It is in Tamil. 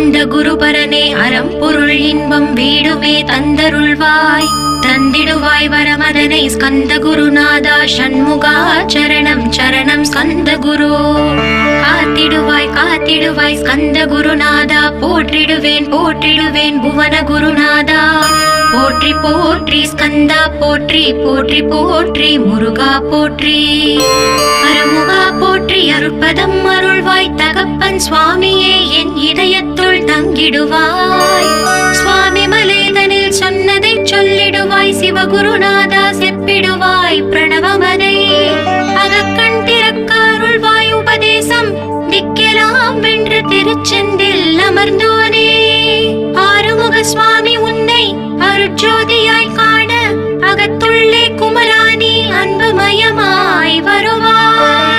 கொண்ட குருபரனே அறம்பொருள் இன்பம் வீடுமே தந்தருள்வாய் தந்திடுவாய் வரமதனை ஸ்கந்த குருநாதா ஷண்முகா சரணம் சரணம் ஸ்கந்த குரு காத்திடுவாய் காத்திடுவாய் ஸ்கந்த குருநாதா போற்றிடுவேன் போற்றிடுவேன் புவன குருநாதா போற்றி போற்றி ஸ்கந்தா போற்றி போற்றி போற்றி முருகா போற்றி அருமுகா போற்றி அருட்பதம் அருள்வாய் தகப்பன் சுவாமியே என் இதயத்துள் தங்கிடுவாய் சுவாமி மலேதனில் சொன்னதை சொல்லிடுவாய் சிவகுருநாதா செப்பிடுவாய் பிரணவமதை அகக்கண் திறக்க அருள்வாய் உபதேசம் திக்கெல்லாம் வென்று திருச்செந்தில் அமர்ந்தோனே ஆறுமுக சுவாமி உன்னை அருட்ஜோதியாய் காண அகத்துள்ளே குமராணி அன்புமயமாய் வருவாய்.